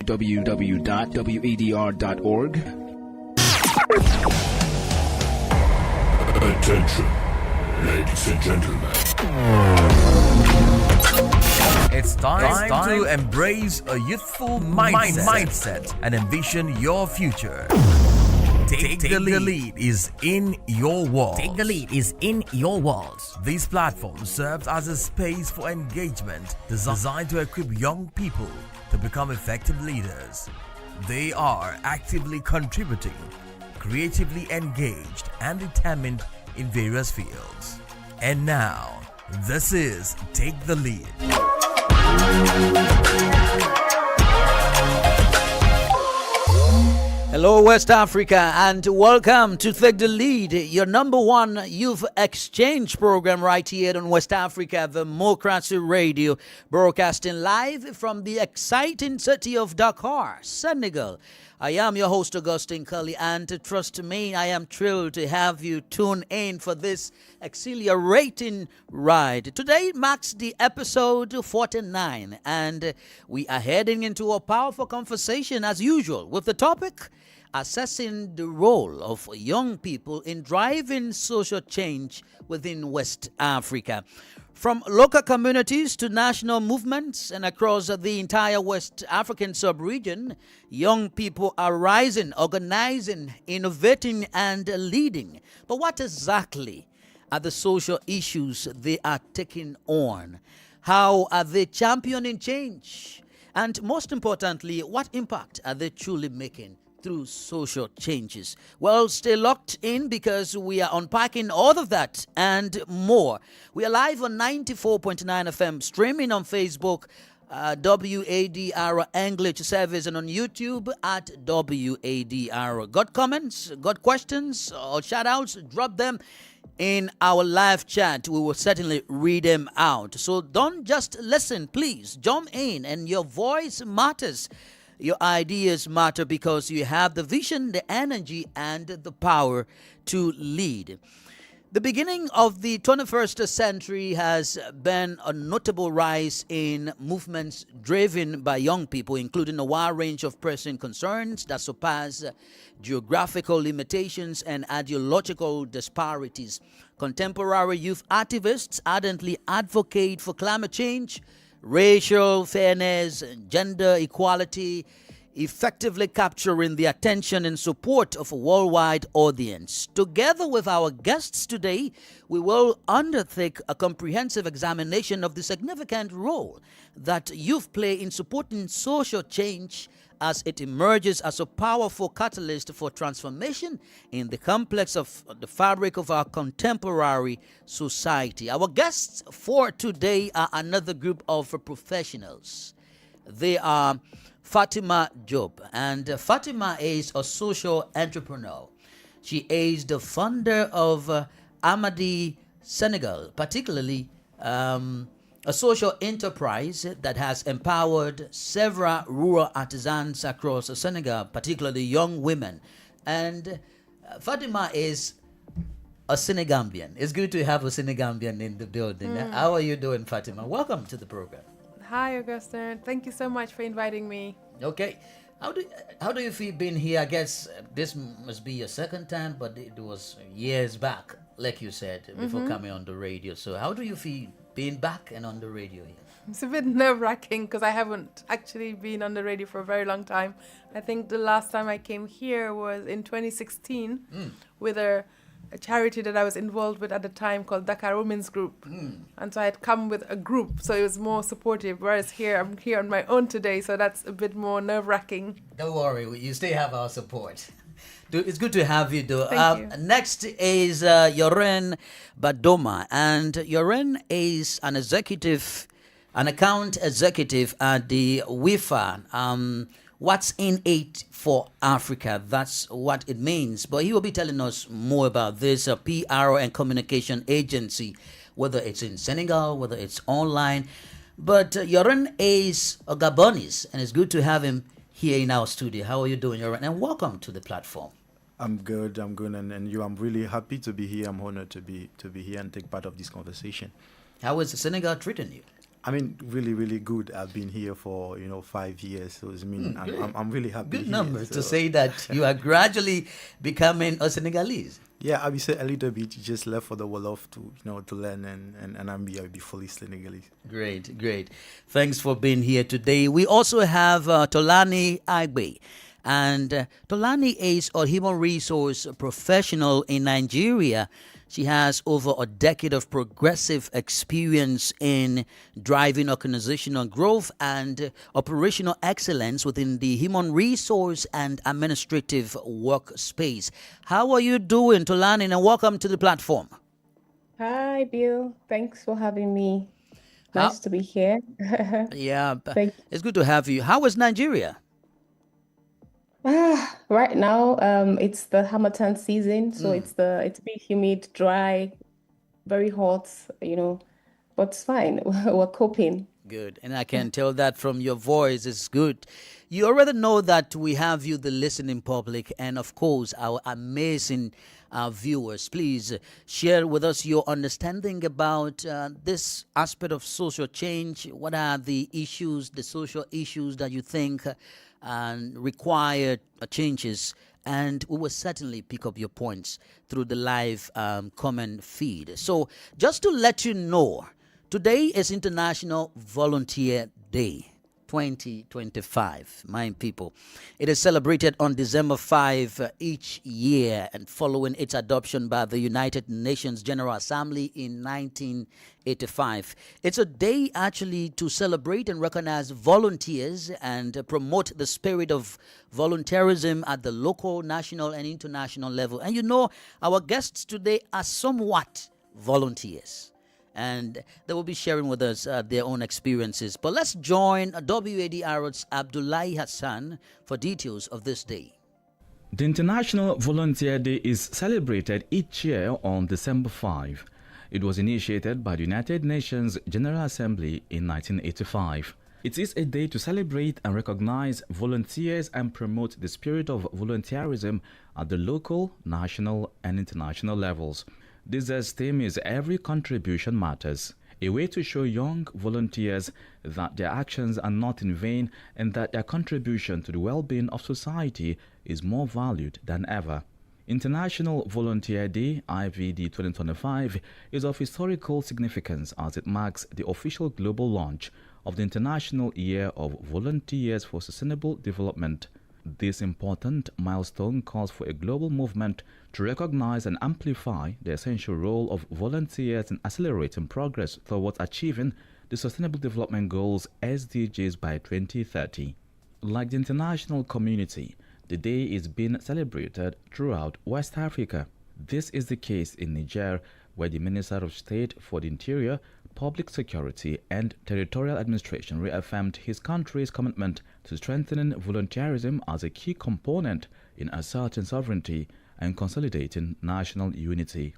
www.wadr.org. Attention, ladies and gentlemen. It's time to embrace a youthful mindset and envision your future. Take the lead is in your walls. Take the lead is in your walls. This platform serves as a space for engagement designed to equip young people to become effective leaders. They are actively contributing, creatively engaged, and determined in various fields. And now, this is Take the Lead. Hello, West Africa, and welcome to Take the Lead, your number one youth exchange program right here on West Africa, Democracy Radio, broadcasting live from the exciting city of Dakar, Senegal. I am your host, Augustine Cully, and trust me, I am thrilled to have you tune in for this exhilarating ride. Today marks the episode 49, and we are heading into a powerful conversation as usual with the topic assessing the role of young people in driving social change within West Africa. From local communities to national movements and across the entire West African sub-region, young people are rising, organizing, innovating, and leading. But what exactly are the social issues they are taking on? How are they championing change? And most importantly, what impact are they truly making through social changes? Well, stay locked in because we are unpacking all of that and more. We are live on 94.9 FM, streaming on Facebook, WADR English service, and on YouTube at WADR. Got comments, got questions, or shout outs? Drop them in our live chat. We will certainly read them out. So don't just listen, please jump in, and your voice matters. Your ideas matter because you have the vision, the energy, and the power to lead. The beginning of the 21st century has been a notable rise in movements driven by young people, including a wide range of pressing concerns that surpass geographical limitations and ideological disparities. Contemporary youth activists ardently advocate for climate change, racial fairness, gender equality, effectively capturing the attention and support of a worldwide audience. Together with our guests today, we will undertake a comprehensive examination of the significant role that youth play in supporting social change as it emerges as a powerful catalyst for transformation in the complex of the fabric of our contemporary society. Our guests for today are another group of professionals. They are Fatima Job, and Fatima is a social entrepreneur. She is the founder of Amadi Senegal, particularly a social enterprise that has empowered several rural artisans across Senegal, particularly young women. And Fatima is a Senegambian. It's good to have a Senegambian in the building. How are you doing, Fatima? Welcome to the program. Hi, Augustine. Thank you so much for inviting me. Okay. How do you feel being here? I guess this must be your second time, but it was years back, like you said, before coming on the radio. So how do you feel being back and on the radio here? It's a bit nerve-wracking because I haven't actually been on the radio for a very long time. I think the last time I came here was in 2016 with a charity that I was involved with at the time called Dakar Women's Group. And so I had come with a group, so it was more supportive, whereas here, I'm here on my own today, so that's a bit more nerve-wracking. Don't worry, you still have our support. It's good to have you, though. Thank you. Next is Yoren Badoma, and Yoren is an account executive at the WIFA. What's in it for Africa? That's what it means. But he will be telling us more about this PR and communication agency, whether it's in Senegal, whether it's online. But Yoren is a Gabonese, and it's good to have him here in our studio. How are you doing, Yoren? And welcome to the platform. I'm good, and you. I'm really happy to be here. I'm honored to be here and take part of this conversation. How is Senegal treating you? I mean, really, really good. I've been here for 5 years, so I'm really happy. Good here, numbers so. to say that you are gradually becoming a Senegalese. Yeah, I would say a little bit. Just left for the Wolof to learn, and I'll be fully Senegalese. Great. Thanks for being here today. We also have Tolani Agbe. And Tolani is a human resource professional in Nigeria. She has over a decade of progressive experience in driving organizational growth and operational excellence within the human resource and administrative workspace. How are you doing, Tolani? And welcome to the platform. Hi, Bill. Thanks for having me. Nice to be here. Yeah, Thank it's good to have you. How is Nigeria? Right now, it's the Hamatan season, so it's a bit humid, dry, very hot, but it's fine. We're coping. Good. And I can tell that from your voice. It's good. You already know that we have you, the listening public, and of course, our amazing viewers. Please share with us your understanding about this aspect of social change. What are the issues, the social issues that you think require changes? And we will certainly pick up your points through the live comment feed. So just to let you know, today is International Volunteer Day 2025, my people. It is celebrated on December 5 each year and following its adoption by the United Nations General Assembly in 1985. It's a day actually to celebrate and recognize volunteers and promote the spirit of volunteerism at the local, national, and international level. And our guests today are somewhat volunteers, and they will be sharing with us their own experiences. But let's join WADR's Abdullahi Hassan for details of this day. The International Volunteer Day is celebrated each year on December 5. It was initiated by the United Nations General Assembly in 1985. It is a day to celebrate and recognize volunteers and promote the spirit of volunteerism at the local, national, and international levels. This year's theme is Every Contribution Matters, a way to show young volunteers that their actions are not in vain and that their contribution to the well-being of society is more valued than ever. International Volunteer Day, IVD 2025, is of historical significance as it marks the official global launch of the International Year of Volunteers for Sustainable Development. This important milestone calls for a global movement to recognize and amplify the essential role of volunteers in accelerating progress towards achieving the Sustainable Development Goals SDGs by 2030. Like the international community, the day is being celebrated throughout West Africa. This is the case in Niger, where the Minister of State for the Interior, Public Security and Territorial Administration reaffirmed his country's commitment to strengthening volunteerism as a key component in asserting sovereignty and consolidating national unity.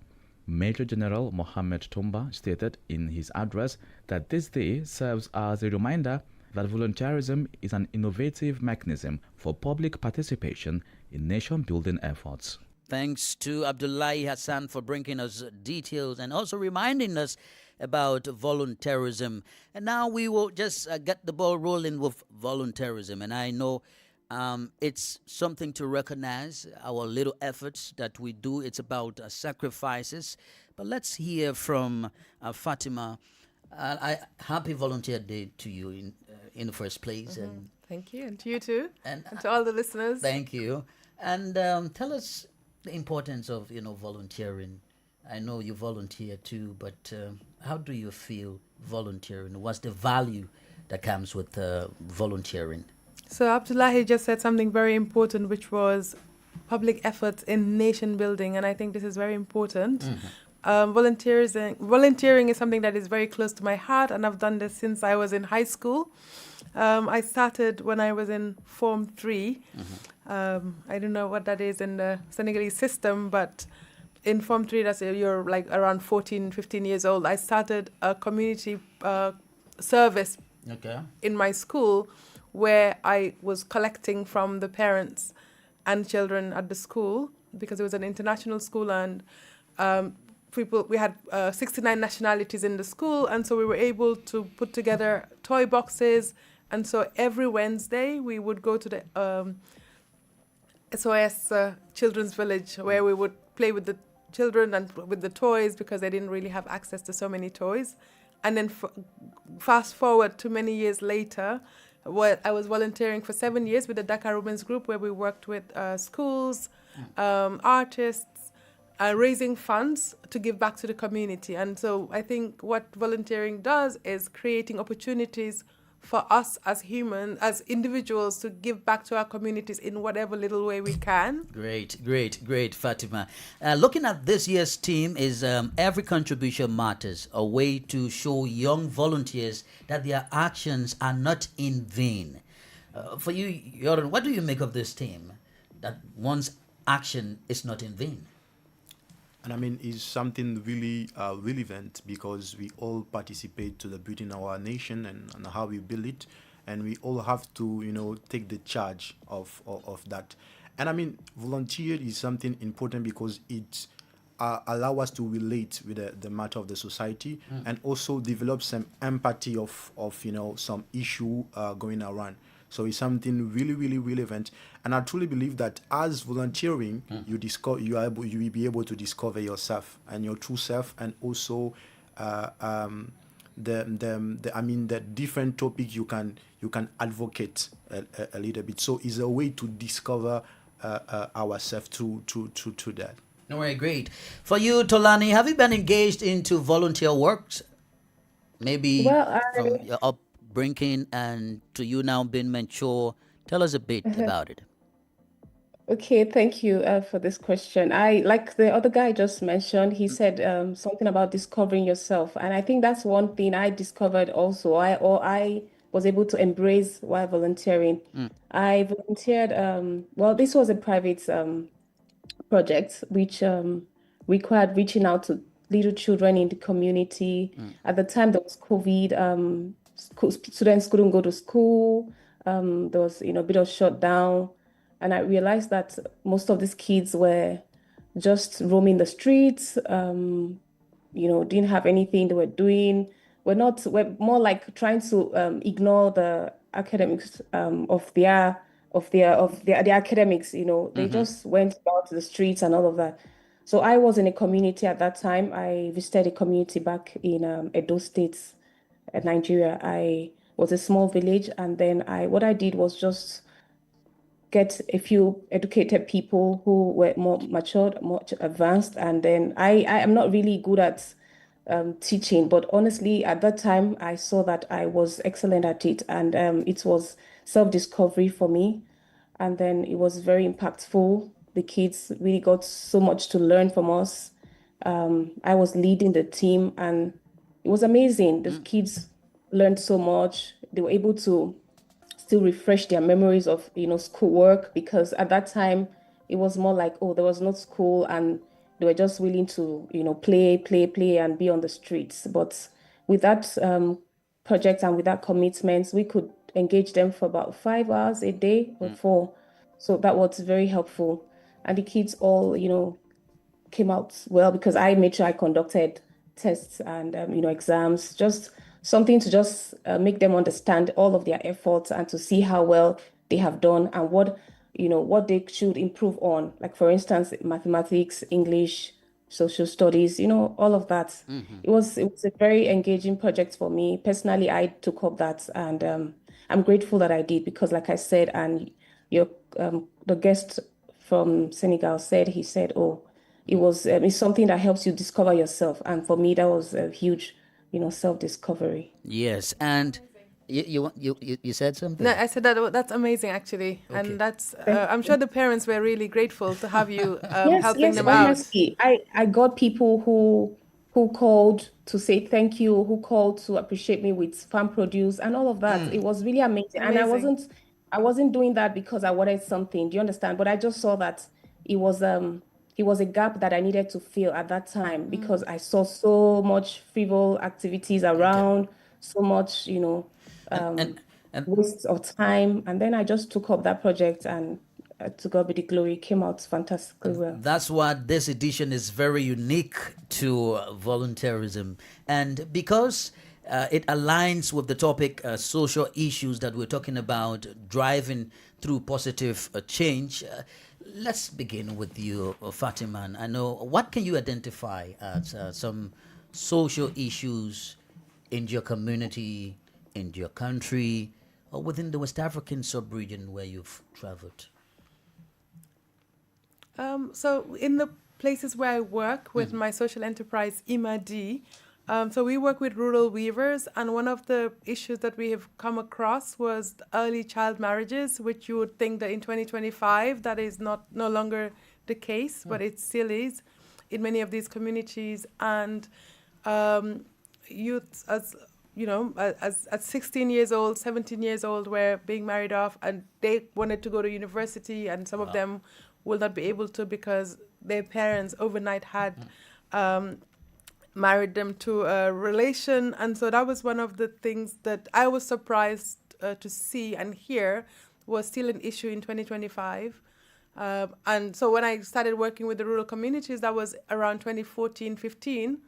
Major General Mohammed Toumba stated in his address that this day serves as a reminder that volunteerism is an innovative mechanism for public participation in nation-building efforts. Thanks to Abdullahi Hassan for bringing us details and also reminding us about volunteerism. And now we will just get the ball rolling with volunteerism. And I know it's something to recognize our little efforts that we do. It's about sacrifices. But let's hear from Fatima. Happy Volunteer Day to you in the first place. Mm-hmm. And thank you. And to you too. And to all the listeners. Thank you. And tell us the importance of, volunteering. I know you volunteer too, but how do you feel volunteering? What's the value that comes with volunteering? So Abdullahi just said something very important, which was public efforts in nation building, and I think this is very important. Mm-hmm. Volunteering is something that is very close to my heart, and I've done this since I was in high school. I started when I was in Form 3. Mm-hmm. I don't know what that is in the Senegalese system, but in Form 3, that's you're like around 14, 15 years old. I started a community service in my school where I was collecting from the parents and children at the school because it was an international school, and people, we had 69 nationalities in the school, and so we were able to put together toy boxes. And so every Wednesday we would go to the SOS Children's Village, where we would play with the children and with the toys, because they didn't really have access to so many toys. And then fast forward to many years later, I was volunteering for 7 years with the Dakar Women's Group, where we worked with schools, artists, raising funds to give back to the community. And so I think what volunteering does is creating opportunities for us as humans, as individuals, to give back to our communities in whatever little way we can. Great, Fatima. Looking at this year's theme is every contribution matters, a way to show young volunteers that their actions are not in vain. For you, Jordan, what do you make of this theme, that one's action is not in vain? And I mean, it's something really relevant, because we all participate to the building of our nation and how we build it, and we all have to, take the charge of that. And I mean, volunteer is something important because it allows us to relate with the matter of the society, and also develop some empathy of some issue going around. So it's something really, really relevant, and I truly believe that as volunteering, you will be able to discover yourself and your true self, and also the different topic you can advocate a little bit. So it's a way to discover ourselves through that. No, very great. For you, Tolani, have you been engaged into volunteer works? Maybe from your upbringing and to you now being mature. Tell us a bit about it. Okay, thank you for this question. I like the other guy just mentioned, he said something about discovering yourself. And I think that's one thing I discovered also, I was able to embrace while volunteering. I volunteered, this was a private project which required reaching out to little children in the community. At the time, there was COVID, students couldn't go to school. There was, a bit of shutdown. And I realized that most of these kids were just roaming the streets, didn't have anything they were doing. We're more like trying to ignore the academics of their academics. They just went out to the streets and all of that. So I was in a community at that time. I visited a community back in Edo State, Nigeria. I was a small village, and then what I did was just get a few educated people who were more matured, more advanced, and then I am not really good at teaching, but honestly, at that time, I saw that I was excellent at it, and it was self-discovery for me, and then it was very impactful. The kids really got so much to learn from us. I was leading the team, and it was amazing. The kids learned so much. They were able to still refresh their memories of schoolwork, because at that time it was more like, there was no school, and they were just willing to play and be on the streets. But with that project and with that commitment, we could engage them for about 5 hours a day or 4. So that was very helpful, and the kids all came out well, because I made sure I conducted tests and exams, just something to just make them understand all of their efforts and to see how well they have done and what they should improve on. Like, for instance, mathematics, English, social studies, all of that. It was a very engaging project for me. Personally, I took up that, and I'm grateful that I did, because like I said, and the guest from Senegal said, it's something that helps you discover yourself. And for me, that was a huge self-discovery. Yes, and you said something? No, I said that's amazing, actually. Okay. And that's, I'm sure the parents were really grateful to have you helping them out. Honestly, I got people who called to say thank you, who called to appreciate me with farm produce and all of that. It was really amazing. And I wasn't doing that because I wanted something. Do you understand? But I just saw that it was a gap that I needed to fill at that time, because I saw so much frivolous activities around, so much, and waste of time. And then I just took up that project, and to God be the glory, it came out fantastically well. That's why this edition is very unique to volunteerism. And because it aligns with the topic social issues that we're talking about, driving through positive change, let's begin with you, Fatima. I know, what can you identify as some social issues in your community, in your country, or within the West African sub-region where you've traveled? So in the places where I work with my social enterprise, IMAD, so we work with rural weavers, and one of the issues that we have come across was early child marriages, which you would think that in 2025 that is no longer the case, but it still is in many of these communities. And youth, as you know, at 16 years old, 17 years old, were being married off, and they wanted to go to university, and some of them will not be able to because their parents overnight had married them to a relation. And so that was one of the things that I was surprised to see and hear was still an issue in 2025. And so when I started working with the rural communities, that was around 2014, 15.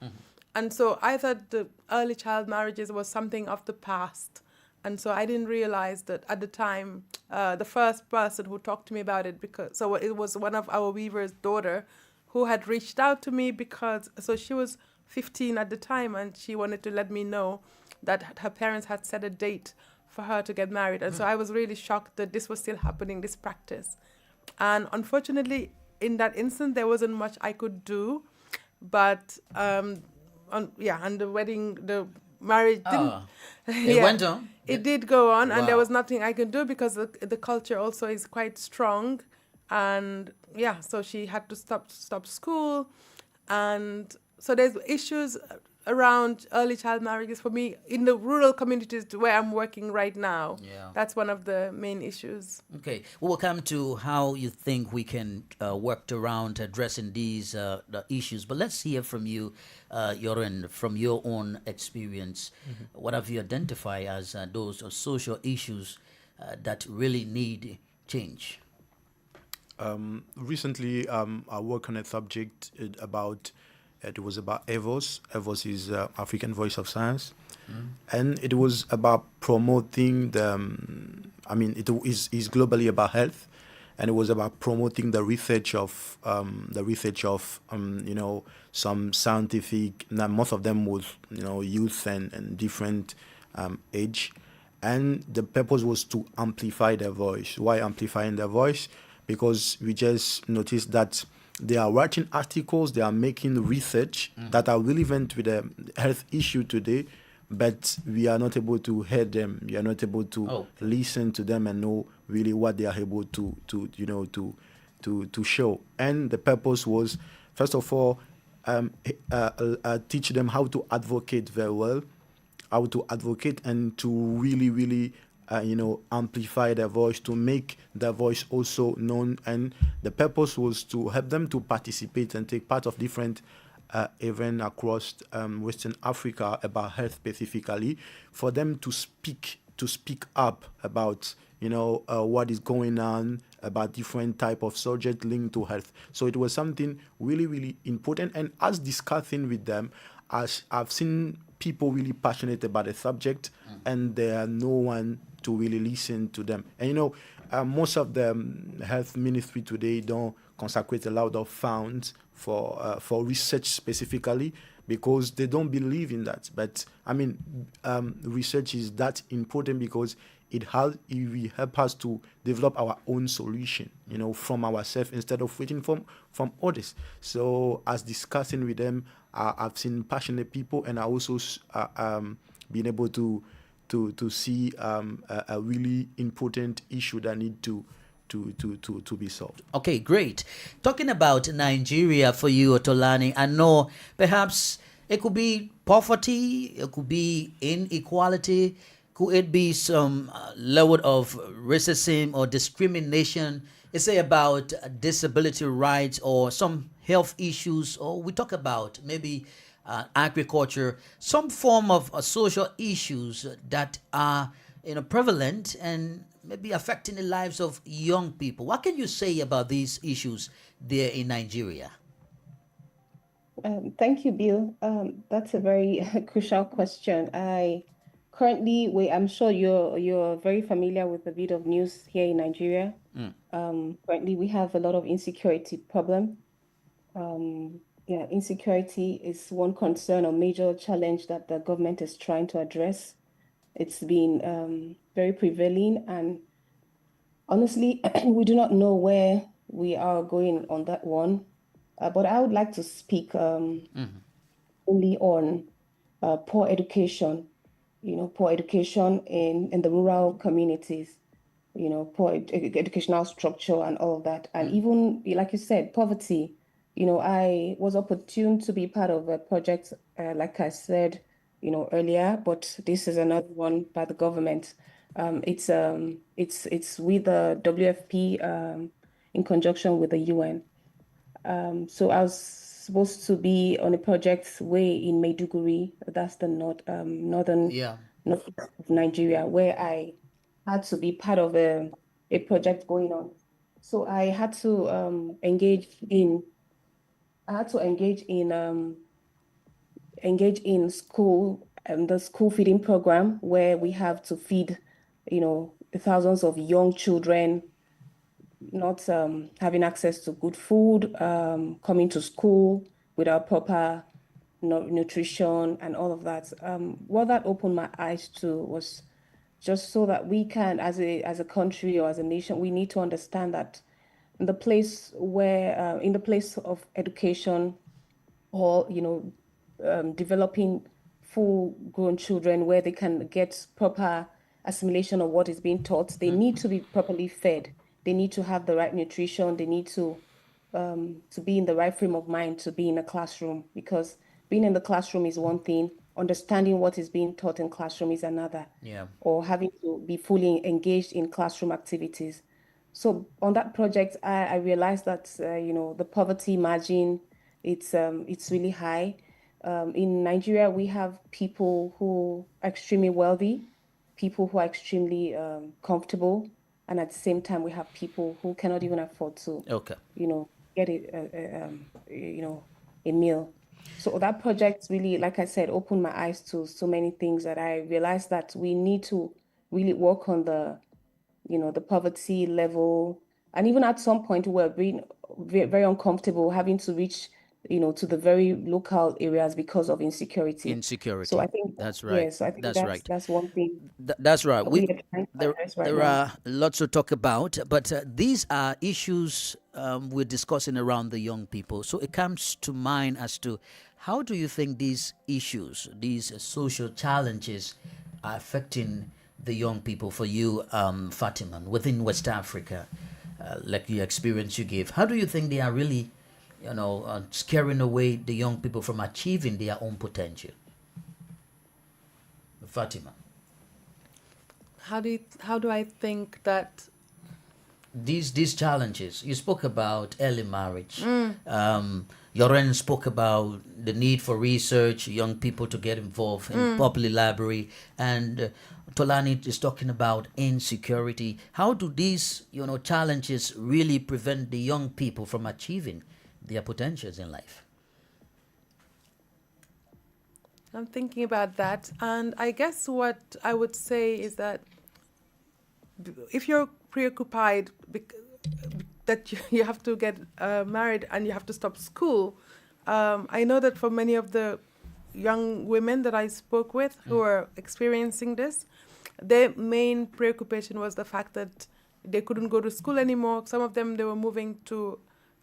And so I thought the early child marriages was something of the past. And so I didn't realize that at the time, the first person who talked to me about it, so it was one of our weaver's daughter who had reached out to me so she was 15 at the time, and she wanted to let me know that her parents had set a date for her to get married. And so I was really shocked that this was still happening, this practice. And unfortunately, in that instance, there wasn't much I could do. But, and the wedding, the marriage didn't... It went on? It did go on, Wow. and there was nothing I could do because the culture also is quite strong. And, so she had to stop school. And so there's issues around early child marriages for me in the rural communities where I'm working right now. Yeah. That's one of the main issues. Okay, we'll come to how you think we can work around addressing these the issues. But let's hear from you, Yoren, from your own experience. What have you identified as those social issues that really need change? Recently, I worked on a subject about EVOS. EVOS is African Voice of Science, and it was about promoting it is globally about health, and it was about promoting the research of some scientific. Now most of them was youth and different age, and the purpose was to amplify their voice. Why amplifying their voice? Because we just noticed that they are writing articles, they are making research that are relevant with the health issue today, but we are not able to hear them. We are not able to listen to them and know really what they are able to show. And the purpose was, first of all, teach them how to advocate very well, how to advocate and to really amplify their voice, to make their voice also known. And the purpose was to help them to participate and take part of different events across Western Africa about health specifically, for them to speak up about what is going on, about different type of subject linked to health. So it was something really important. And as discussing with them, as I've seen people really passionate about the subject, and there are no one to really listen to them. And most of the health ministry today don't consecrate a lot of funds for research specifically, because they don't believe in that. But research is that important because it will help us to develop our own solution, from ourselves instead of waiting from others. So as discussing with them, I've seen passionate people, and I also been able to see a really important issue that need to be solved. Okay, great. Talking about Nigeria for you, Otolani, I know perhaps it could be poverty, it could be inequality, could it be some level of racism or discrimination? Let's say about disability rights or some health issues, or we talk about maybe agriculture, some form of social issues that are prevalent and maybe affecting the lives of young people. What can you say about these issues there in Nigeria? Thank you, Bill. That's a very crucial question. I'm sure you're very familiar with the bit of news here in Nigeria. Currently, we have a lot of insecurity problem. Yeah, insecurity is one concern or major challenge that the government is trying to address. It's been very prevailing, and honestly, we do not know where we are going on that one. But I would like to speak only on poor education, poor education in the rural communities, poor educational structure and all of that. And even, like you said, poverty. I was opportune to be part of a project, like I said, earlier, but this is another one by the government. It's with the WFP in conjunction with the UN. So I was supposed to be on a project way in Maiduguri, that's the northern north of Nigeria, where I had to be part of a project going on. So I had to engage in school, the school feeding program, where we have to feed, thousands of young children not having access to good food, coming to school without proper nutrition and all of that. What that opened my eyes to was just so that we can, as a country or as a nation, we need to understand that in the place of education, or developing full-grown children where they can get proper assimilation of what is being taught, they need to be properly fed. They need to have the right nutrition. They need to be in the right frame of mind to be in a classroom, because being in the classroom is one thing, understanding what is being taught in classroom is another. Yeah. Or having to be fully engaged in classroom activities. So on that project, I realized that the poverty margin, it's really high. In Nigeria, we have people who are extremely wealthy, people who are extremely comfortable. And at the same time, we have people who cannot even afford to, get a meal. So that project really, like I said, opened my eyes to so many things that I realized that we need to really work on the poverty level. And even at some point, we're being very, very uncomfortable having to reach, to the very local areas because of insecurity. So I think that's right. Yeah, so I think that's right. That's one thing. That's right. There are lots to talk about, but these are issues we're discussing around the young people. So it comes to mind as to how do you think these issues, these social challenges, are affecting the young people for you, Fatima, within West Africa, like the experience you gave? How do you think they are really, scaring away the young people from achieving their own potential? Fatima. How do I think that these challenges, you spoke about early marriage, Yoren spoke about the need for research, young people to get involved in public library, and Tolani is talking about insecurity. How do these challenges really prevent the young people from achieving their potentials in life? I'm thinking about that, and I guess what I would say is that if you're preoccupied that you have to get married and you have to stop school, I know that for many of the young women that I spoke with who are experiencing this, their main preoccupation was the fact that they couldn't go to school anymore. Some of them, they were moving to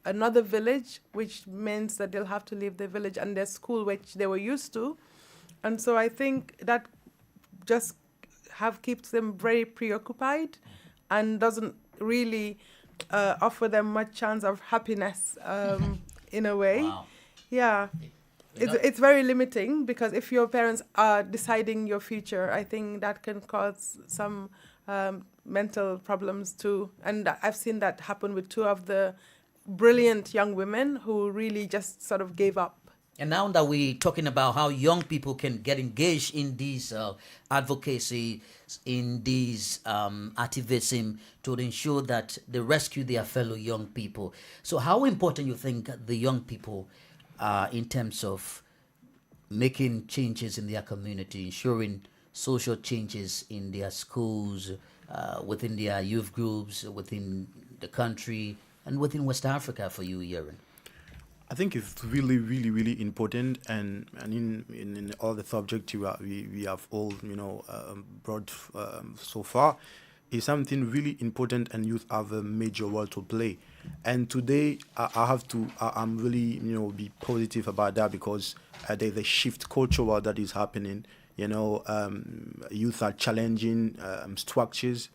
another village, which means that they'll have to leave their village and their school, which they were used to. And so I think that just keeps them very preoccupied and doesn't really offer them much chance of happiness in a way. Wow. Yeah. It's very limiting, because if your parents are deciding your future, I think that can cause some mental problems too. And I've seen that happen with two of the brilliant young women who really just sort of gave up And now that we're talking about how young people can get engaged in these advocacy, in these activism to ensure that they rescue their fellow young people. So how important you think the young people in terms of making changes in their community, ensuring social changes in their schools, within their youth groups, within the country, and within West Africa for you, Yeren? I think it's really, really, really important, and in all the subjects we have all brought so far, is something really important, and youth have a major role to play. And today I'm really be positive about that, because there's a shift cultural that is happening. Youth are challenging structures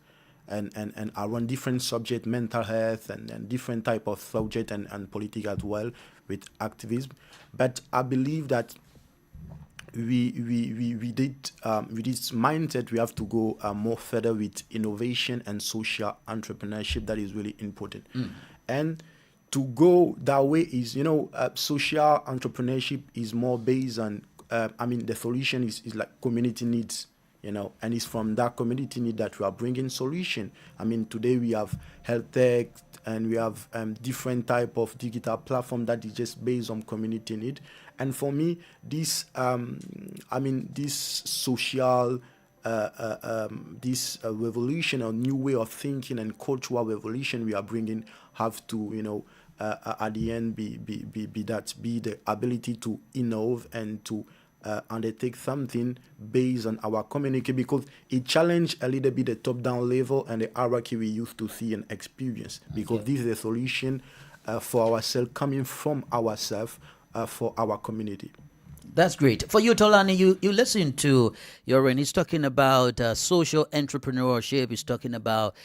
and around different subject, mental health and different type of subject and politics as well, with activism. But I believe that we did with this mindset, we have to go more further with innovation and social entrepreneurship. That is really important. And to go that way is, social entrepreneurship is more based on the solution is like community needs, and it's from that community need that we are bringing solution. Today we have health tech, and we have different type of digital platform that is just based on community need. And for me, this this social this revolution, or new way of thinking and cultural revolution we are bringing, have to at the end be the ability to innovate and to undertake something based on our community, because it challenged a little bit the top-down level and the hierarchy we used to see and experience, because this is a solution for ourselves, coming from ourselves, for our community. That's great. For you, Tolani, you listen to Yoren. He's talking about social entrepreneurship. He's talking about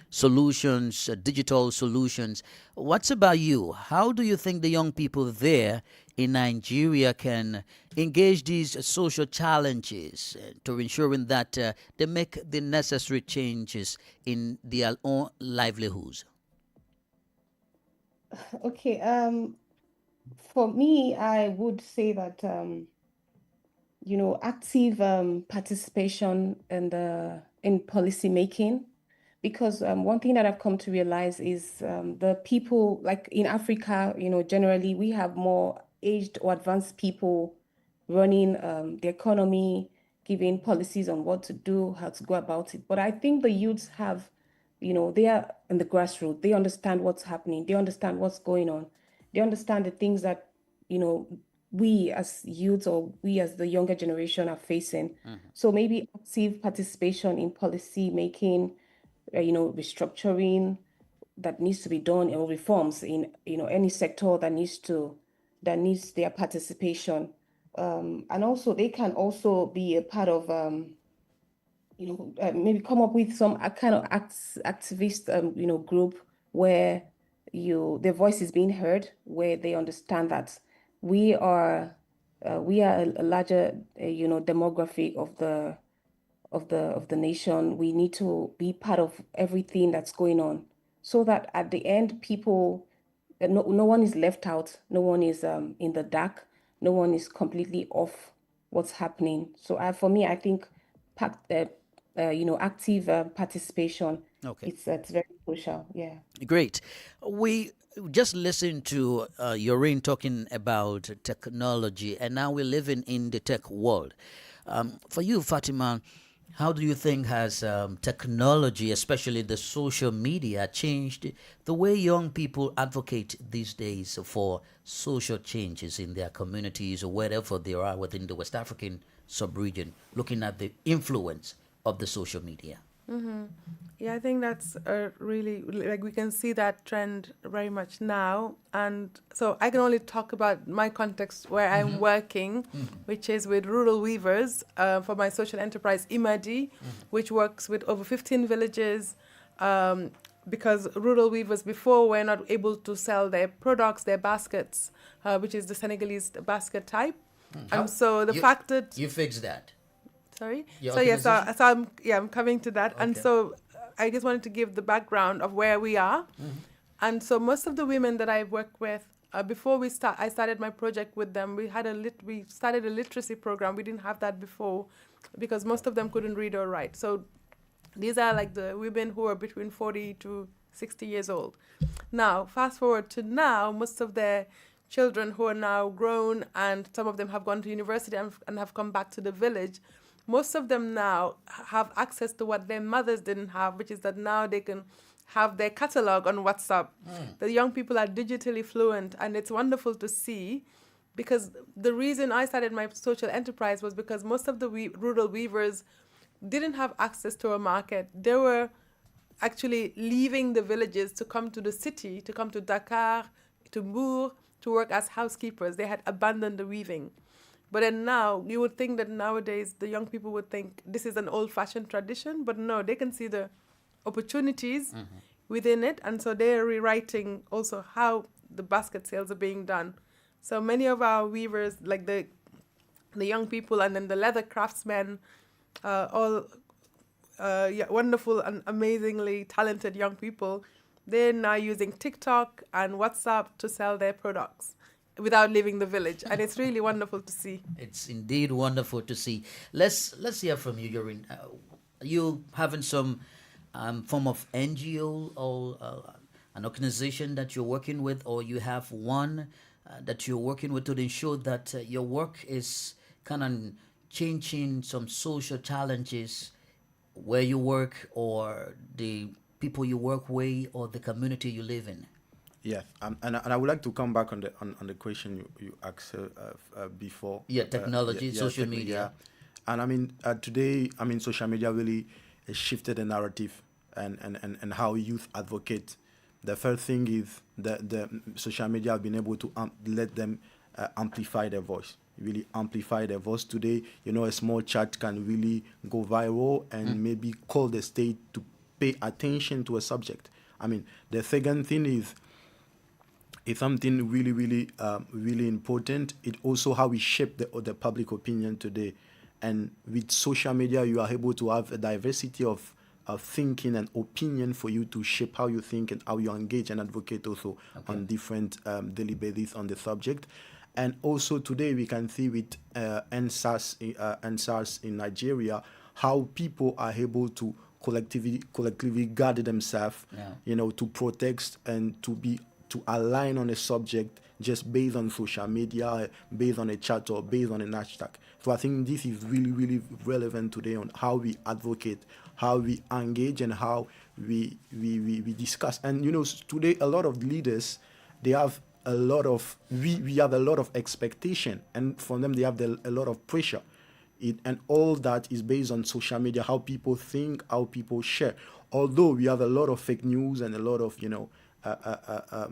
solutions, digital solutions. What's about you? How do you think the young people there in Nigeria can engage these social challenges to ensuring that they make the necessary changes in their own livelihoods? Okay. For me, I would say that active participation in policy making, because one thing that I've come to realize is the people, like in Africa, generally we have more aged or advanced people running the economy, giving policies on what to do, how to go about it. But I think the youths have, they are in the grassroots. They understand what's happening. They understand what's going on. They understand the things that, we as youths, or we as the younger generation, are facing. So maybe active participation in policy making, restructuring that needs to be done, or reforms in, any sector that needs their participation. And also they can also be a part of, maybe come up with some kind of activist, group where their voice is being heard, where they understand that we are a larger, demographic of the nation. We need to be part of everything that's going on, so that at the end, people, no one is left out, no one is in the dark, no one is completely off what's happening. So for me, I think active participation. Okay. It's very crucial. Yeah. Great. We just listened to Yorin talking about technology, and now we're living in the tech world. For you, Fatima, how do you think has technology, especially the social media, changed the way young people advocate these days for social changes in their communities or wherever they are within the West African sub-region, looking at the influence of the social media? Yeah, I think that's really, we can see that trend very much now. And so I can only talk about my context where I'm working, which is with rural weavers for my social enterprise, Imadi, which works with over 15 villages, because rural weavers before were not able to sell their products, their baskets, which is the Senegalese basket type. And so the fact that... You fixed that. Sorry? Your So yes, I'm coming to that. Okay. And so I just wanted to give the background of where we are. And so most of the women that I work with before I started my project with them, we started a literacy program. We didn't have that before because most of them couldn't read or write. So these are like the women who are between 40 to 60 years old. Now, fast forward to now, most of their children who are now grown, and some of them have gone to university and have come back to the village, most of them now have access to what their mothers didn't have, which is that now they can have their catalog on WhatsApp. The young people are digitally fluent, and it's wonderful to see, because the reason I started my social enterprise was because most of the rural weavers didn't have access to a market. They were actually leaving the villages to come to the city, to come to Dakar, to Moor, to work as housekeepers. They had abandoned the weaving. But then now, you would think that nowadays the young people would think this is an old-fashioned tradition, but no, they can see the opportunities within it, and so they're rewriting also how the basket sales are being done. So many of our weavers, like the young people and then the leather craftsmen, all wonderful and amazingly talented young people, they're now using TikTok and WhatsApp to sell their products without leaving the village, and it's really wonderful to see. It's indeed wonderful to see. Let's hear from you, Yorin. You having some form of NGO or an organization that you're working with, or you have one that you're working with to ensure that your work is kind of changing some social challenges where you work, or the people you work with, or the community you live in? Yes, and I would like to come back on the question you asked before. Yeah, technology, social media. And I mean, today, I mean, social media really shifted the narrative and how youth advocate. The first thing is the social media have been able to let them amplify their voice, really amplify their voice. Today, you know, a small chat can really go viral and maybe call the state to pay attention to a subject. I mean, the second thing is something really, really, really important. It also how we shape the public opinion today. And with social media, you are able to have a diversity of thinking and opinion for you to shape how you think and how you engage and advocate also on different daily basis on the subject. And also today we can see with NSAS in Nigeria, how people are able to collectively guard themselves, you know, to protect and to align on a subject just based on social media, based on a chat or based on a hashtag. So I think this is really, really relevant today on how we advocate, how we engage, and how we discuss. And you know, today a lot of leaders, they have a lot of we have a lot of expectation, and from them they have a lot of pressure. And all that is based on social media, how people think, how people share. Although we have a lot of fake news and a lot of, you know,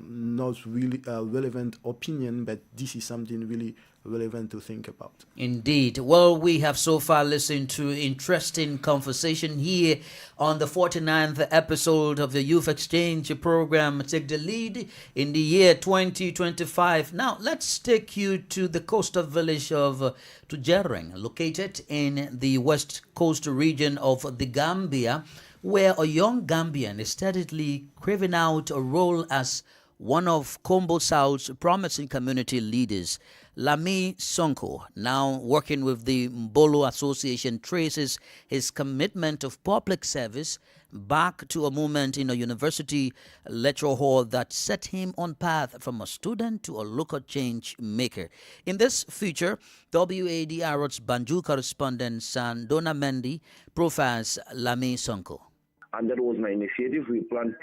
not really relevant opinion, but this is something really relevant to think about. Indeed. Well, we have so far listened to interesting conversation here on the 49th episode of the Youth Exchange program, Take the Lead, in the year 2025. Now, let's take you to the coastal village of Tujereng, located in the west coast region of the Gambia, where a young Gambian is steadily craving out a role as one of Kombo South's promising community leaders. Lami Sonko, now working with the Mbolo Association, traces his commitment of public service back to a moment in a university lecture hall that set him on path from a student to a local change maker. In this feature, WADR's Banjul correspondent Sandona Mendy profiles Lami Sonko. And that was my initiative. We plant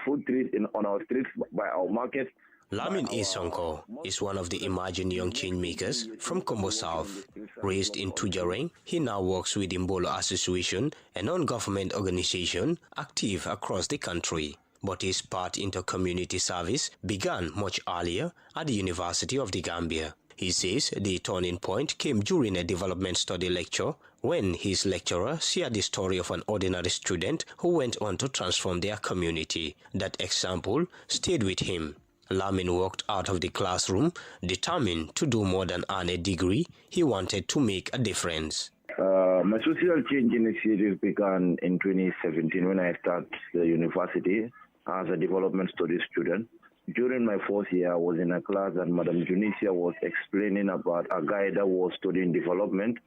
food trees on our streets by our market. Lamin Sonko is one of the emerging young change makers from Kombo South. Raised in Tujereng, he now works with Mbolo Association, a non-government organization active across the country. But his path into community service began much earlier at the University of the Gambia. He says the turning point came during a development study lecture when his lecturer shared the story of an ordinary student who went on to transform their community. That example stayed with him. Lamin walked out of the classroom determined to do more than earn a degree. He wanted to make a difference. My social change initiative began in 2017 when I started the university as a development studies student. During my fourth year, I was in a class and Madam Junicia was explaining about a guy that was studying development,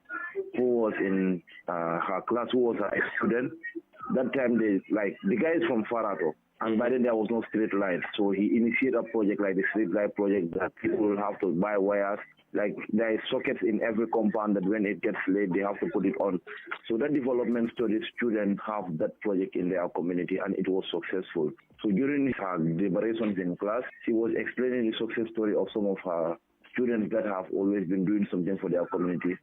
who was in her class, who was a student. That time, the guy is from Farato, and by then there was no street light. So he initiated a project like the street light project that people will have to buy wires. Like there is sockets in every compound that when it gets late, they have to put it on. So that development studies students have that project in their community, and it was successful. So during her deliberations in class, she was explaining the success story of some of her students that have always been doing something for their community.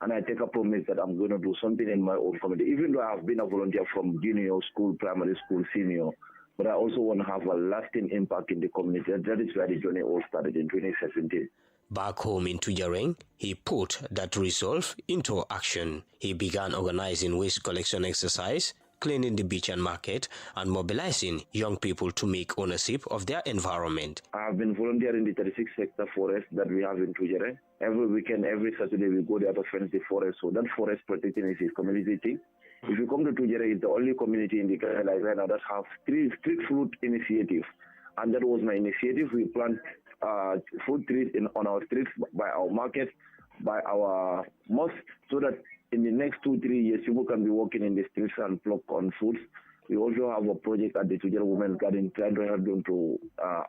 And I take a promise that I'm going to do something in my own community, even though I have been a volunteer from junior school, primary school, senior. But I also want to have a lasting impact in the community. That is why the journey all started in 2017. Back home in Tujareng, he put that resolve into action. He began organizing waste collection exercise, cleaning the beach and market, and mobilizing young people to make ownership of their environment. I have been volunteering in the 36 hectare forest that we have in Tujareng. Every weekend, every Saturday, we go there to fence the forest. So that forest protecting is a community thing. If you come to Tujareng, it's the only community in the country like right now that have street fruit initiative. And that was my initiative. We plant fruit trees on our streets, by our market, by our mosque, so that in the next 2-3 years, people can be walking in the streets and pluck on fruits. We also have a project at the Tujareng Women's Garden trying to help them to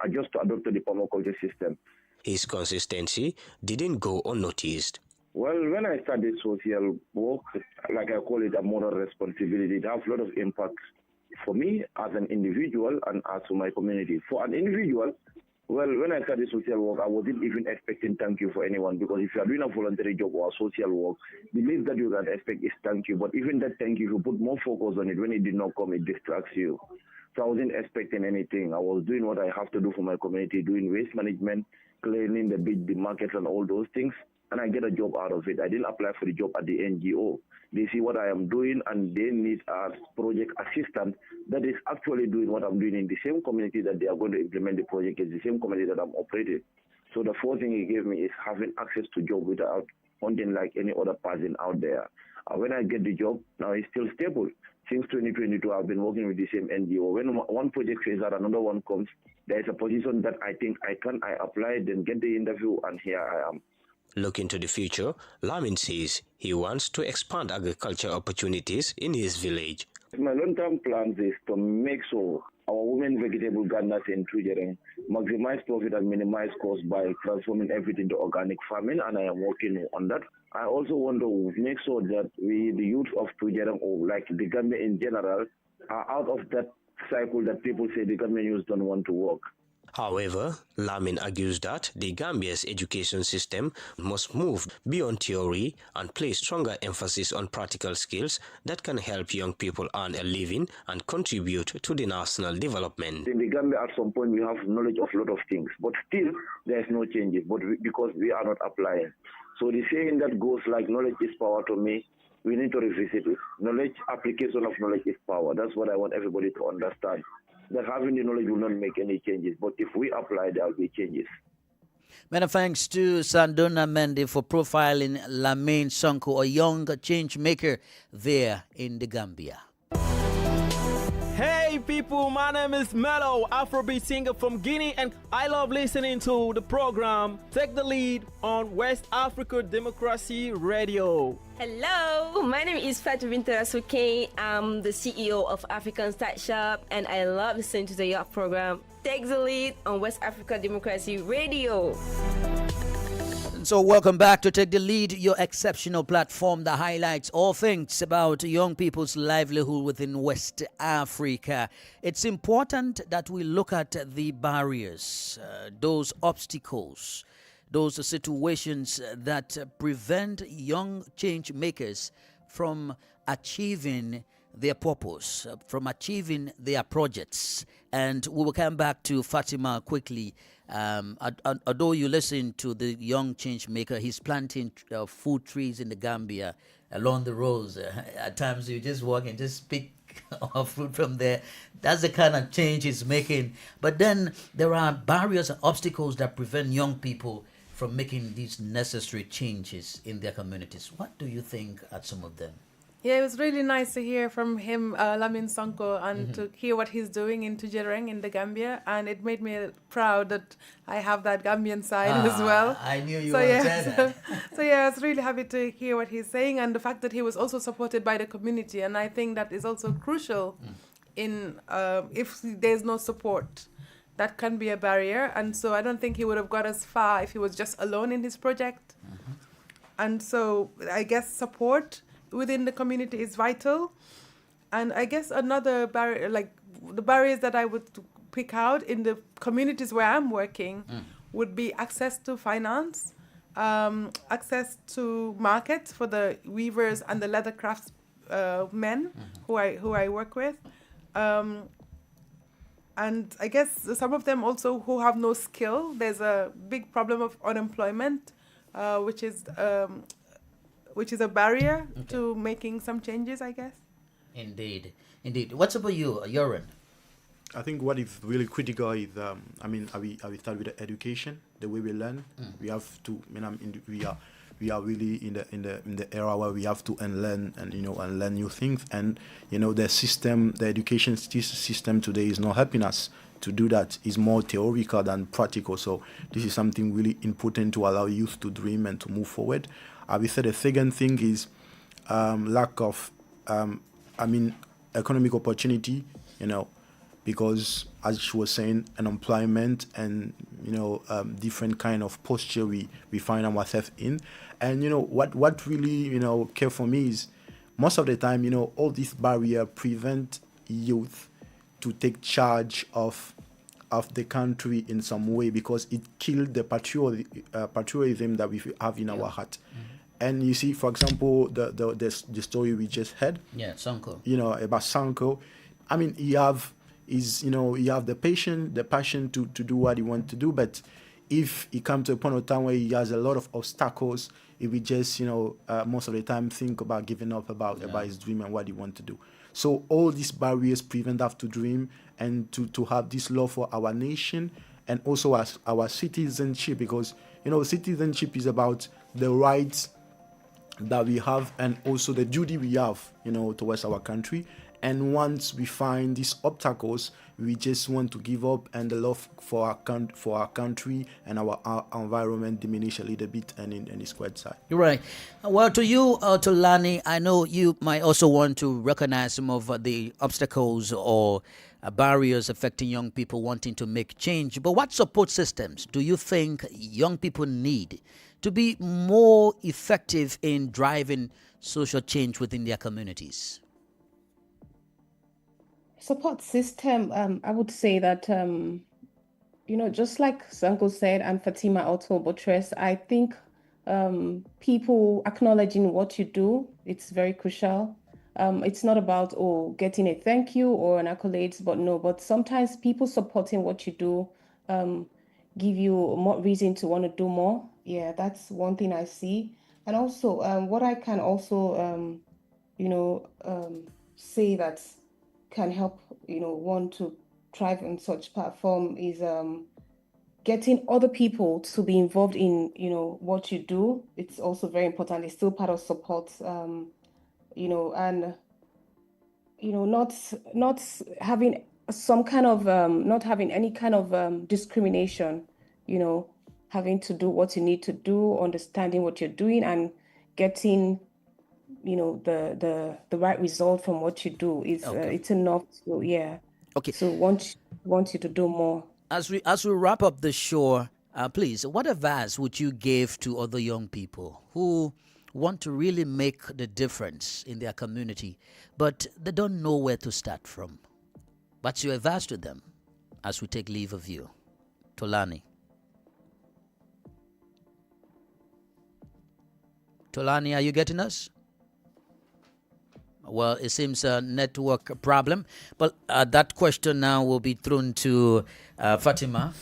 adjust to adopt the permaculture system. His consistency didn't go unnoticed. Well, when I started social work, like I call it a moral responsibility, it has a lot of impact for me as an individual and as to my community. For an individual, well, when I started social work, I wasn't even expecting thank you for anyone, because if you are doing a voluntary job or a social work, the least that you can expect is thank you. But even that thank you, if you put more focus on it, when it did not come, it distracts you. So I wasn't expecting anything. I was doing what I have to do for my community, doing waste management, cleaning the beach, the markets, and all those things. And I get a job out of it. I didn't apply for the job at the NGO. They see what I am doing, and they need a project assistant that is actually doing what I'm doing in the same community that they are going to implement the project. It's the same community that I'm operating. So the first thing he gave me is having access to job without hunting like any other person out there. When I get the job, now it's still stable. Since 2022, I've been working with the same NGO. When one project fails out, another one comes, there is a position that I think I apply, then get the interview, and here I am. Looking to the future, Lamin says he wants to expand agriculture opportunities in his village. My long-term plan is to make sure our women vegetable gardeners in Tujareng maximize profit and minimize costs by transforming everything to organic farming, and I am working on that. I also want to make sure that we, the youth of Tujareng, or like the Gambia in general, are out of that cycle that people say the Gambian youth don't want to work. However, Lamin argues that the Gambia's education system must move beyond theory and place stronger emphasis on practical skills that can help young people earn a living and contribute to the national development. In the Gambia, at some point, we have knowledge of a lot of things, but still, there is no changes, because we are not applying. So the saying that goes like, knowledge is power, to me, we need to revisit it. Knowledge, application of knowledge is power. That's what I want everybody to understand. That having the knowledge will not make any changes, but if we apply, there will be changes. Many thanks to Sandona Mendy for profiling Lamin Sonko, a young change maker there in the Gambia. Hey people, my name is Mello, Afrobeat singer from Guinea, and I love listening to the program Take the Lead on West Africa Democracy Radio. Hello, my name is Fatou Binta Rasuke. I'm the CEO of African Start Shop, and I love listening to your program Take the Lead on West Africa Democracy Radio. So welcome back to Take the Lead, your exceptional platform that highlights all things about young people's livelihood within West Africa. It's important that we look at the barriers, those obstacles, those situations that prevent young change makers from achieving their purpose, from achieving their projects. And we will come back to Fatima quickly. Although you listen to the young change maker, he's planting food trees in the Gambia along the roads. At times you just walk and just pick fruit from there. That's the kind of change he's making. But then there are barriers and obstacles that prevent young people from making these necessary changes in their communities. What do you think are some of them? Yeah, it was really nice to hear from him, Lamin Sonko, and to hear what he's doing in Tujereng in the Gambia. And it made me proud that I have that Gambian side as well. I knew you so would yeah, say that. so yeah, I was really happy to hear what he's saying, and the fact that he was also supported by the community. And I think that is also crucial in if there's no support. That can be a barrier. And so I don't think he would have got as far if he was just alone in his project. And so I guess support within the community is vital. And I guess another barrier, like the barriers that I would pick out in the communities where I'm working would be access to finance, access to markets for the weavers and the leather crafts men who I work with. And I guess some of them also who have no skill. There's a big problem of unemployment, which is a barrier to making some changes, I guess. Indeed. What's about you, Yoren? I think what is really critical is, I will start with the education, the way we learn. We have to, we are really in the era where we have to unlearn and learn new things. And the education system today is not helping us to do that. It's more theoretical than practical. So this is something really important to allow youth to dream and to move forward. I will say the second thing is lack of, economic opportunity, because as she was saying, unemployment and, different kind of posture we find ourselves in. And, what really, care for me is most of the time, all these barriers prevent youth to take charge of the country in some way, because it killed the patriotism that we have in our heart. And you see, for example, the story we just had. Yeah, Sonko. About Sonko. He have the passion to do what he wants to do, but if he comes to a point of time where he has a lot of obstacles, he will just, most of the time think about giving up about his dream and what he wants to do. So all these barriers prevent us to dream and to have this love for our nation and also as our citizenship, because, citizenship is about the rights that we have and also the duty we have, towards our country. And once we find these obstacles, we just want to give up, and the love for our country and our environment diminish a little bit, and it's quite sad. You're right. Well, to you, to Lani, I know you might also want to recognize some of the obstacles or barriers affecting young people wanting to make change. But what support systems do you think young people need to be more effective in driving social change within their communities? Support system, I would say that, just like Sanko said and Fatima also buttressed, I think people acknowledging what you do, it's very crucial. It's not about, getting a thank you or an accolades, but sometimes people supporting what you do give you more reason to want to do more. Yeah, that's one thing I see. And also, what I can also, say that can help, one to thrive on such platform is getting other people to be involved in, what you do. It's also very important. It's still part of support, and, not having some kind of, not having any kind of discrimination, having to do what you need to do, understanding what you're doing and getting the right result from what you do is it's enough to okay. So want you to do more. As we wrap up the show, please, what advice would you give to other young people who want to really make the difference in their community, but they don't know where to start from? What's your advice to them as we take leave of you? Tolani, are you getting us? Well, it seems a network problem, but that question now will be thrown to Fatima.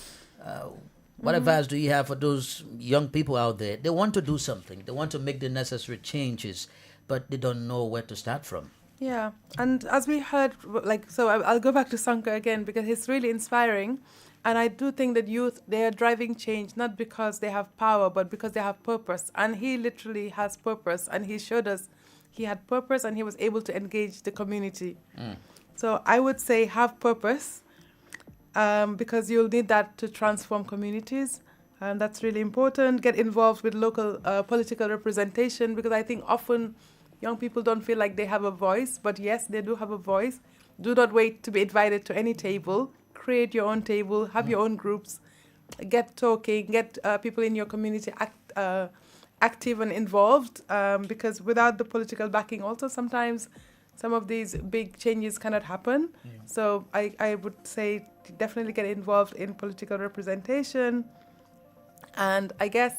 What advice do you have for those young people out there? They want to do something. They want to make the necessary changes, but they don't know where to start from. Yeah, and as we heard, I'll go back to Sanka again because he's really inspiring. And I do think that youth, they are driving change, not because they have power, but because they have purpose. And he literally has purpose, and he showed us he had purpose and he was able to engage the community. So I would say have purpose, because you'll need that to transform communities. And that's really important. Get involved with local political representation, because I think often young people don't feel like they have a voice, but yes, they do have a voice. Do not wait to be invited to any table. Create your own table, have your own groups, get talking, get people in your community active and involved, because without the political backing also sometimes some of these big changes cannot happen. So I would say definitely get involved in political representation. And I guess,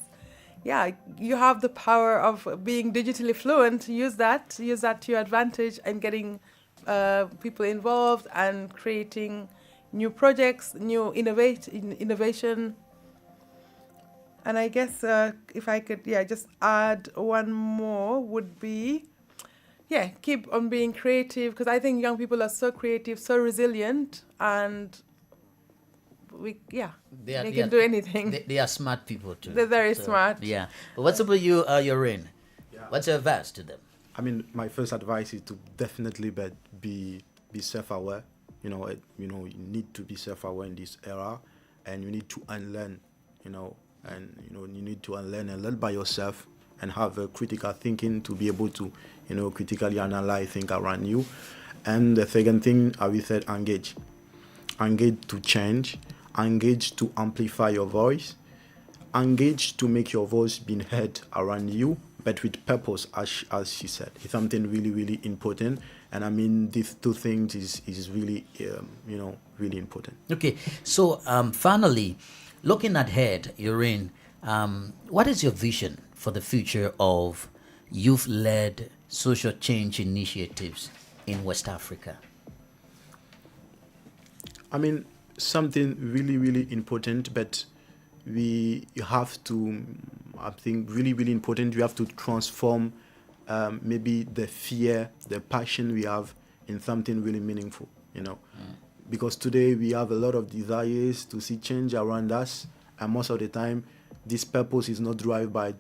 yeah, you have the power of being digitally fluent. Use that to your advantage and getting people involved and creating new projects, new innovation. And I guess if I could, just add one more would be, keep on being creative, because I think young people are so creative, so resilient, and they can do anything. They are smart people too. They're very smart. Yeah. What's about you, Yorin? What's your advice to them? I mean, my first advice is to definitely be self-aware. You need to be self-aware in this era, and you need to unlearn. You need to unlearn and learn by yourself, and have a critical thinking to be able to, critically analyze things around you. And the second thing, I will say, engage to change, engage to amplify your voice, engage to make your voice being heard around you, but with purpose, as she said. It's something really, really important. And I mean, these two things is really, really important. Okay, so finally, looking ahead, Yorin, what is your vision for the future of youth-led social change initiatives in West Africa? I mean, something really, really important, but we have to, I think, really, really important, we have to transform maybe the fear, the passion we have in something really meaningful, Because today we have a lot of desires to see change around us, and most of the time, this purpose is not driven by,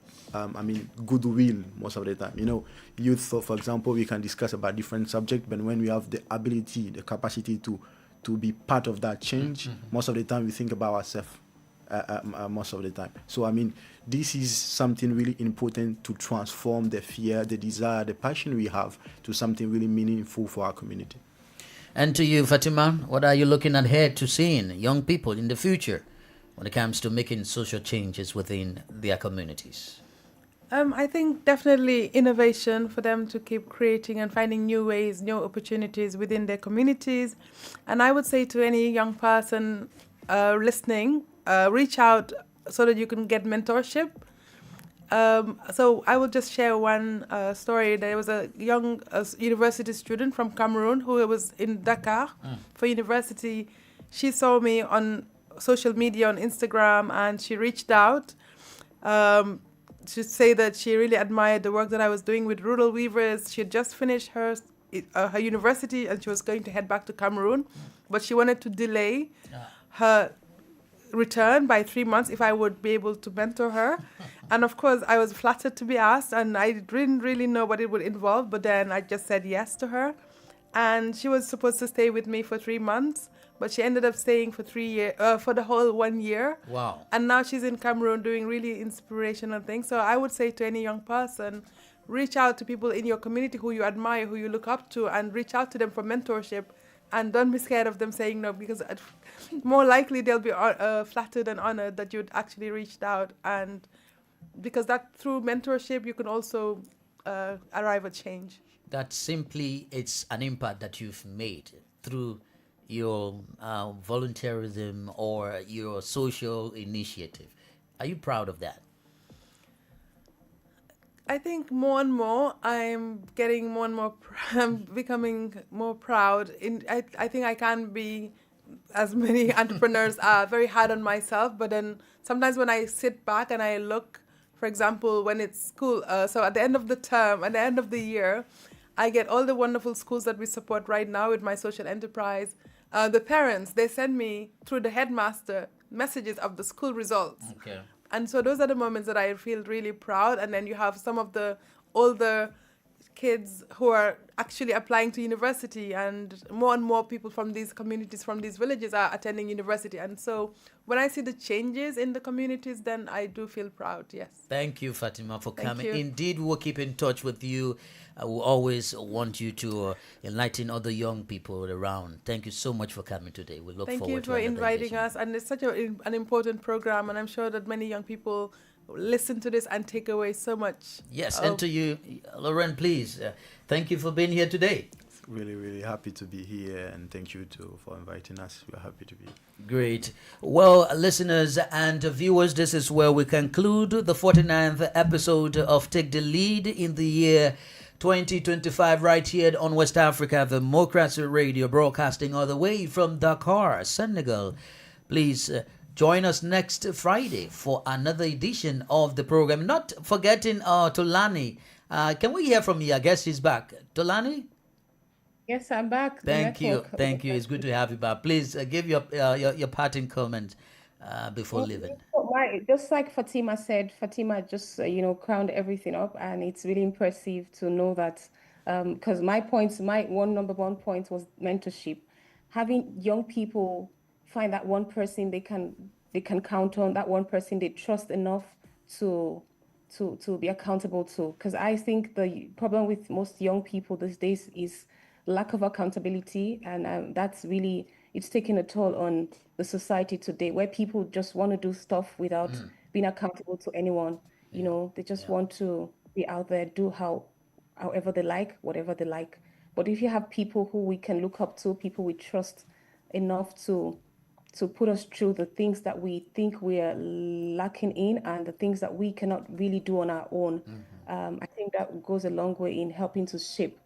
goodwill most of the time. Youth, for example, we can discuss about different subjects, but when we have the ability, the capacity to be part of that change, most of the time we think about ourselves, most of the time. So, I mean, this is something really important to transform the fear, the desire, the passion we have to something really meaningful for our community. And to you, Fatima, what are you looking ahead to seeing young people in the future when it comes to making social changes within their communities? I think definitely innovation for them to keep creating and finding new ways, new opportunities within their communities. And I would say to any young person listening, reach out so that you can get mentorship. So I will just share one story. There was a young university student from Cameroon who was in Dakar for university. She saw me on social media, on Instagram, and she reached out to say that she really admired the work that I was doing with rural weavers. She had just finished her university and she was going to head back to Cameroon, but she wanted to delay her return by 3 months if I would be able to mentor her. And of course, I was flattered to be asked, and I didn't really know what it would involve, but then I just said yes to her. And she was supposed to stay with me for 3 months, but she ended up staying for 3 years, for the whole 1 year. Wow. And now she's in Cameroon doing really inspirational things. So I would say to any young person, reach out to people in your community who you admire, who you look up to, and reach out to them for mentorship. And don't be scared of them saying no, because more likely they'll be flattered and honored that you'd actually reached out. And because that through mentorship, you can also arrive at change. That simply, it's an impact that you've made through your volunteerism or your social initiative. Are you proud of that? I think more and more I'm getting more and more, I'm becoming more proud. I think I can be, as many entrepreneurs are, very hard on myself, but then sometimes when I sit back and I look, for example, when it's school, so at the end of the term, at the end of the year, I get all the wonderful schools that we support right now with my social enterprise. The parents, they send me through the headmaster messages of the school results. Okay. And so those are the moments that I feel really proud. And then you have some of the older kids who are actually applying to university, and more people from these communities, from these villages, are attending university. And so when I see the changes in the communities, then I do feel proud. Yes. Thank you, Fatima, for coming. you. Indeed, we will keep in touch with you. I will always want you to enlighten other young people around. Thank you so much for coming today. We look Thank forward you to for another inviting engagement. us, and it's such an important program, and I'm sure that many young people listen to this and take away so much. Yes, and to you, Lauren, please. Thank you for being here today. Really, really happy to be here, and thank you for inviting us. We're happy to be here. Great. Well, listeners and viewers, this is where we conclude the 49th episode of Take the Lead in the year 2025, right here on West Africa Democracy Radio, broadcasting all the way from Dakar, Senegal. Please join us next Friday for another edition of the program. Not forgetting Tolani. Can we hear from you? I guess she's back. Tolani? Yes, I'm back. Thank you. Thank you. It's good to have you back. Please give your parting comment before leaving. Just like Fatima said, Fatima just crowned everything up, and it's really impressive to know that. Because my number one point was mentorship. Having young people find that one person they can count on, that one person they trust enough to be accountable to. Because I think the problem with most young people these days is lack of accountability, and that's really, it's taking a toll on the society today, where people just want to do stuff without being accountable to anyone. They just want to be out there, do however they like, whatever they like. But if you have people who we can look up to, people we trust enough to put us through the things that we think we are lacking in, and the things that we cannot really do on our own, I think that goes a long way in helping to shape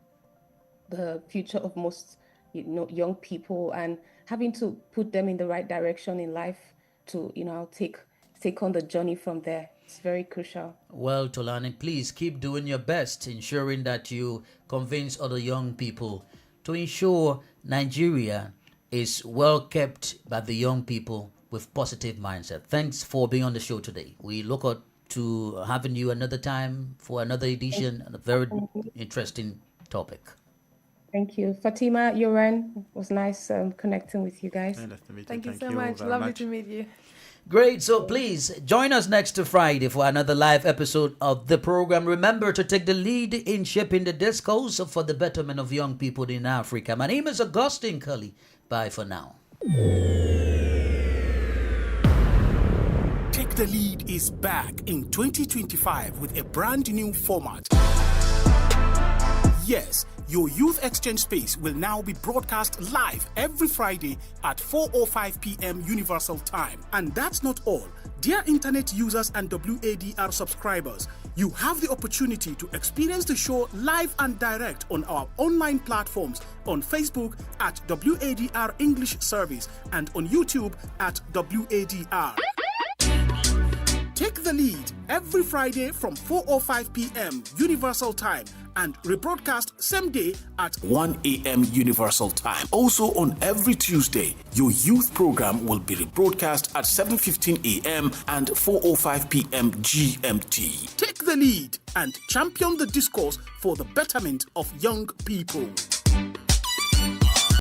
the future of most young people, and having to put them in the right direction in life to take on the journey from there. It's very crucial. Well, Tolani, please keep doing your best, ensuring that you convince other young people to ensure Nigeria is well kept by the young people with positive mindset. Thanks for being on the show today. We look forward to having you another time for another edition on a very interesting topic. Thank you. Fatima, Yoran, it was nice connecting with you guys. Thank you so much. Lovely to meet you. Great. So please join us next Friday for another live episode of the program. Remember to take the lead in shaping the discourse for the betterment of young people in Africa. My name is Augustine Cully. Bye for now. Take the Lead is back in 2025 with a brand new format. Yes, your youth exchange space will now be broadcast live every Friday at 4:05 p.m. Universal Time. And that's not all. Dear internet users and WADR subscribers, you have the opportunity to experience the show live and direct on our online platforms on Facebook at WADR English Service and on YouTube at WADR. Take the Lead every Friday from 4:05 p.m. Universal Time and rebroadcast same day at 1 a.m. Universal Time. Also on every Tuesday, your youth program will be rebroadcast at 7:15 a.m. and 4:05 p.m. GMT. Take the lead and champion the discourse for the betterment of young people.